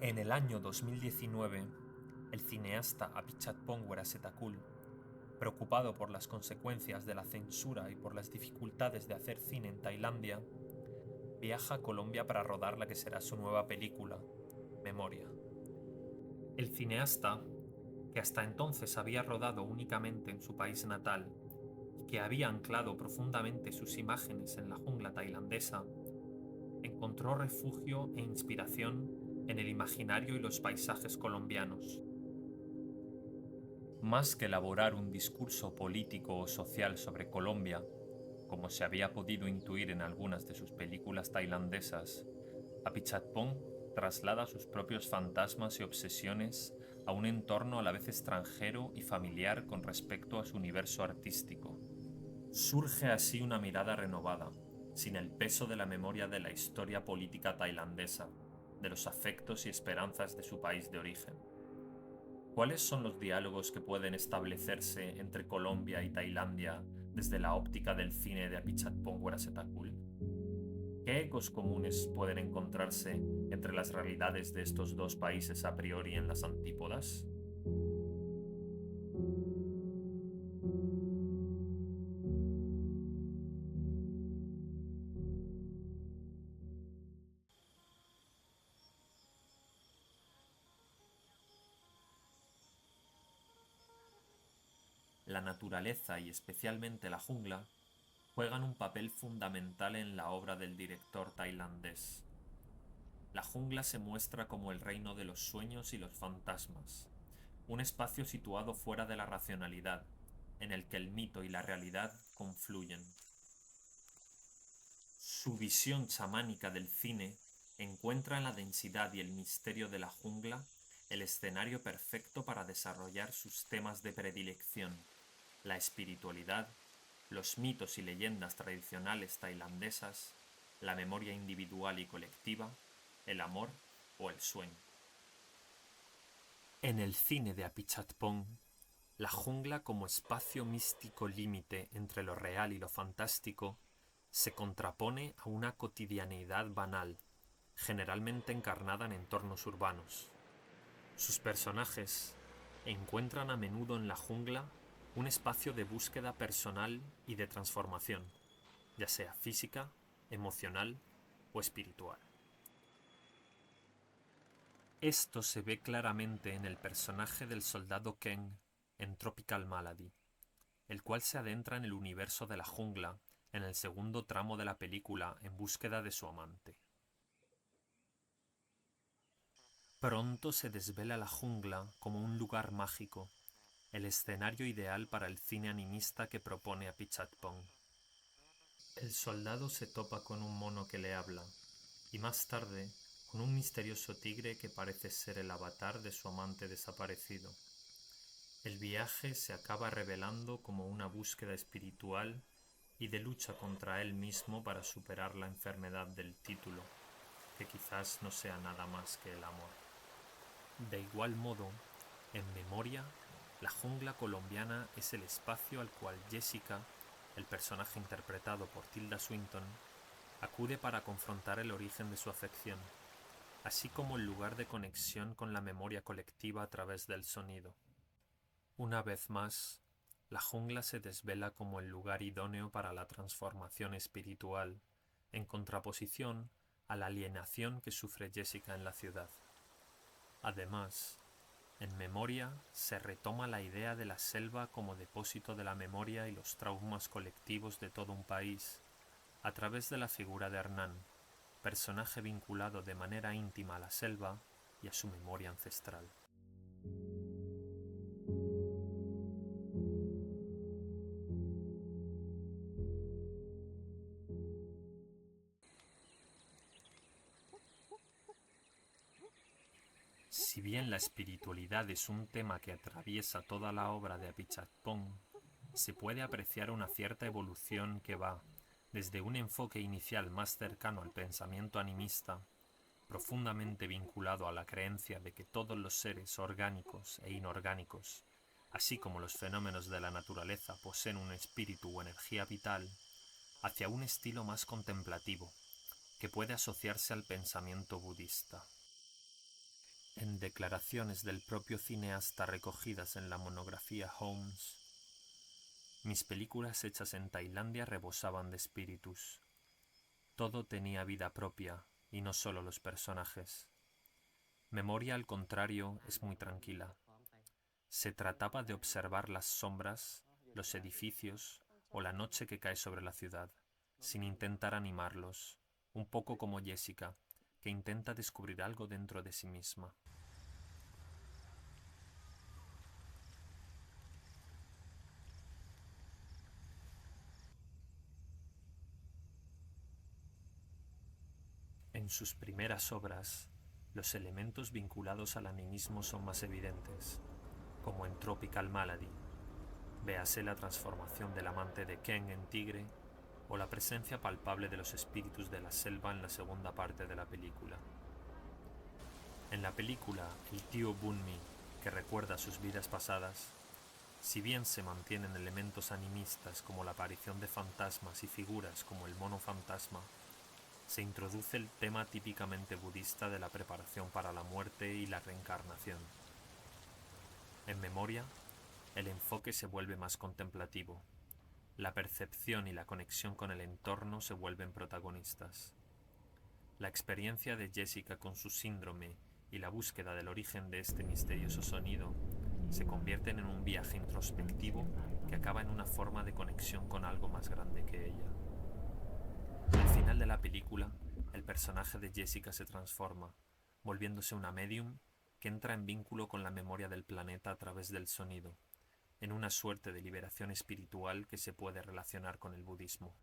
En el año 2019, el cineasta Apichatpong Weerasethakul, preocupado por las consecuencias de la censura y por las dificultades de hacer cine en Tailandia, viaja a Colombia para rodar la que será su nueva película, Memoria. El cineasta, que hasta entonces había rodado únicamente en su país natal y que había anclado profundamente sus imágenes en la jungla tailandesa, encontró refugio e inspiración en el imaginario y los paisajes colombianos. Más que elaborar un discurso político o social sobre Colombia, como se había podido intuir en algunas de sus películas tailandesas, Apichatpong traslada sus propios fantasmas y obsesiones a un entorno a la vez extranjero y familiar con respecto a su universo artístico. Surge así una mirada renovada, sin el peso de la memoria de la historia política tailandesa, de los afectos y esperanzas de su país de origen. ¿Cuáles son los diálogos que pueden establecerse entre Colombia y Tailandia desde la óptica del cine de Apichatpong Weerasethakul? ¿Qué ecos comunes pueden encontrarse entre las realidades de estos dos países a priori en las antípodas? La naturaleza y especialmente la jungla juegan un papel fundamental en la obra del director tailandés. La jungla se muestra como el reino de los sueños y los fantasmas, un espacio situado fuera de la racionalidad, en el que el mito y la realidad confluyen. Su visión chamánica del cine encuentra en la densidad y el misterio de la jungla el escenario perfecto para desarrollar sus temas de predilección: la espiritualidad, los mitos y leyendas tradicionales tailandesas, la memoria individual y colectiva, el amor o el sueño. En el cine de Apichatpong, la jungla como espacio místico límite entre lo real y lo fantástico se contrapone a una cotidianeidad banal, generalmente encarnada en entornos urbanos. Sus personajes encuentran a menudo en la jungla un espacio de búsqueda personal y de transformación, ya sea física, emocional o espiritual. Esto se ve claramente en el personaje del soldado Keng en Tropical Malady, el cual se adentra en el universo de la jungla en el segundo tramo de la película en búsqueda de su amante. Pronto se desvela la jungla como un lugar mágico, el escenario ideal para el cine animista que propone Apichatpong. El soldado se topa con un mono que le habla, y más tarde con un misterioso tigre que parece ser el avatar de su amante desaparecido. El viaje se acaba revelando como una búsqueda espiritual y de lucha contra él mismo para superar la enfermedad del título, que quizás no sea nada más que el amor. De igual modo, en Memoria, la jungla colombiana es el espacio al cual Jessica, el personaje interpretado por Tilda Swinton, acude para confrontar el origen de su afección, así como el lugar de conexión con la memoria colectiva a través del sonido. Una vez más, la jungla se desvela como el lugar idóneo para la transformación espiritual, en contraposición a la alienación que sufre Jessica en la ciudad. Además, en Memoria se retoma la idea de la selva como depósito de la memoria y los traumas colectivos de todo un país, a través de la figura de Hernán, personaje vinculado de manera íntima a la selva y a su memoria ancestral. Si bien la espiritualidad es un tema que atraviesa toda la obra de Apichatpong, se puede apreciar una cierta evolución que va desde un enfoque inicial más cercano al pensamiento animista, profundamente vinculado a la creencia de que todos los seres orgánicos e inorgánicos, así como los fenómenos de la naturaleza, poseen un espíritu o energía vital, hacia un estilo más contemplativo, que puede asociarse al pensamiento budista. En declaraciones del propio cineasta recogidas en la monografía Holmes, mis películas hechas en Tailandia rebosaban de espíritus. Todo tenía vida propia, y no solo los personajes. Memoria, al contrario, es muy tranquila. Se trataba de observar las sombras, los edificios o la noche que cae sobre la ciudad, sin intentar animarlos, un poco como Jessica, que intenta descubrir algo dentro de sí misma. En sus primeras obras, los elementos vinculados al animismo son más evidentes, como en Tropical Malady. Véase la transformación del amante de Ken en tigre o la presencia palpable de los espíritus de la selva en la segunda parte de la película. En la película, el tío Bunmi, que recuerda sus vidas pasadas, si bien se mantienen elementos animistas como la aparición de fantasmas y figuras como el mono fantasma, se introduce el tema típicamente budista de la preparación para la muerte y la reencarnación. En Memoria, el enfoque se vuelve más contemplativo. La percepción y la conexión con el entorno se vuelven protagonistas. La experiencia de Jessica con su síndrome y la búsqueda del origen de este misterioso sonido se convierten en un viaje introspectivo que acaba en una forma de conexión con algo más grande que ella. Al final de la película, el personaje de Jessica se transforma, volviéndose una medium que entra en vínculo con la memoria del planeta a través del sonido, en una suerte de liberación espiritual que se puede relacionar con el budismo.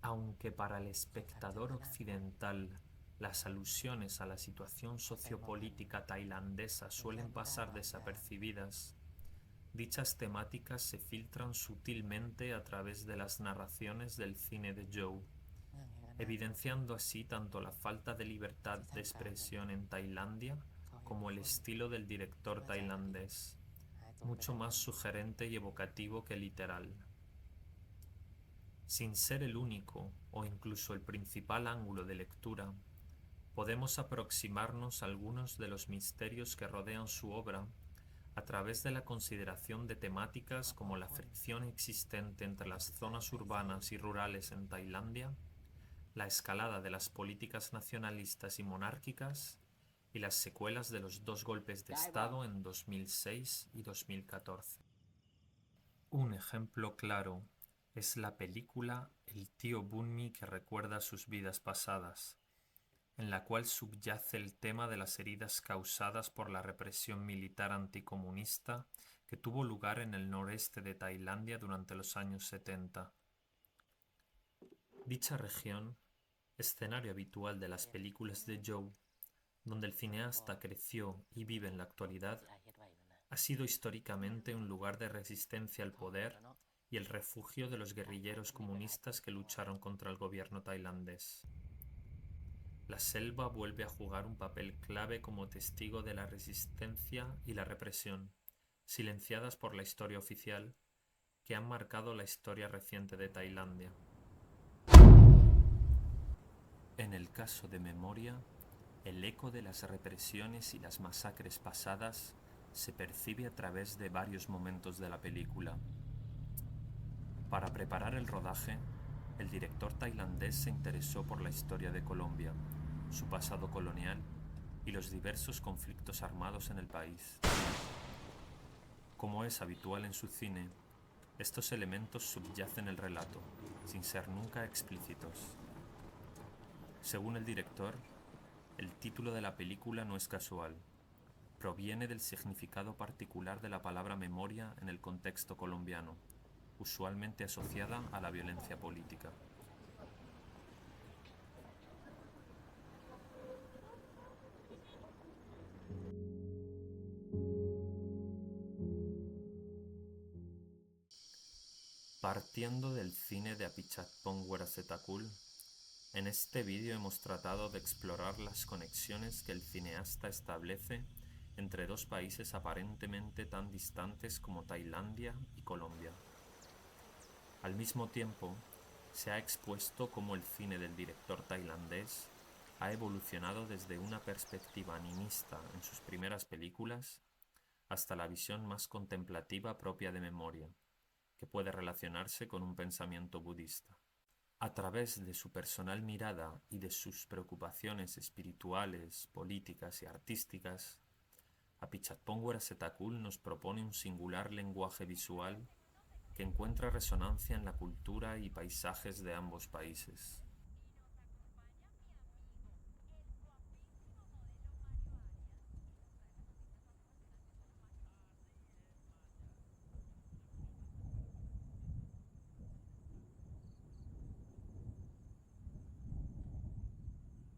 Aunque para el espectador occidental las alusiones a la situación sociopolítica tailandesa suelen pasar desapercibidas, dichas temáticas se filtran sutilmente a través de las narraciones del cine de Joe, evidenciando así tanto la falta de libertad de expresión en Tailandia como el estilo del director tailandés, mucho más sugerente y evocativo que literal. Sin ser el único o incluso el principal ángulo de lectura, podemos aproximarnos a algunos de los misterios que rodean su obra a través de la consideración de temáticas como la fricción existente entre las zonas urbanas y rurales en Tailandia, la escalada de las políticas nacionalistas y monárquicas y las secuelas de los dos golpes de Estado en 2006 y 2014. Un ejemplo claro es la película El tío Bunmi que recuerda sus vidas pasadas, en la cual subyace el tema de las heridas causadas por la represión militar anticomunista que tuvo lugar en el noreste de Tailandia durante los años 70. Dicha región, escenario habitual de las películas de Joe, donde el cineasta creció y vive en la actualidad, ha sido históricamente un lugar de resistencia al poder y el refugio de los guerrilleros comunistas que lucharon contra el gobierno tailandés. La selva vuelve a jugar un papel clave como testigo de la resistencia y la represión, silenciadas por la historia oficial, que han marcado la historia reciente de Tailandia. En el caso de Memoria, el eco de las represiones y las masacres pasadas se percibe a través de varios momentos de la película. Para preparar el rodaje, el director tailandés se interesó por la historia de Colombia, su pasado colonial y los diversos conflictos armados en el país. Como es habitual en su cine, estos elementos subyacen el relato, sin ser nunca explícitos. Según el director, el título de la película no es casual. Proviene del significado particular de la palabra memoria en el contexto colombiano, usualmente asociada a la violencia política. Partiendo del cine de Apichatpong Weerasethakul, En este vídeo hemos tratado de explorar las conexiones que el cineasta establece entre dos países aparentemente tan distantes como Tailandia y Colombia. Al mismo tiempo, se ha expuesto cómo el cine del director tailandés ha evolucionado desde una perspectiva animista en sus primeras películas hasta la visión más contemplativa propia de Memoria, que puede relacionarse con un pensamiento budista. A través de su personal mirada y de sus preocupaciones espirituales, políticas y artísticas, Apichatpong Weerasethakul nos propone un singular lenguaje visual que encuentra resonancia en la cultura y paisajes de ambos países.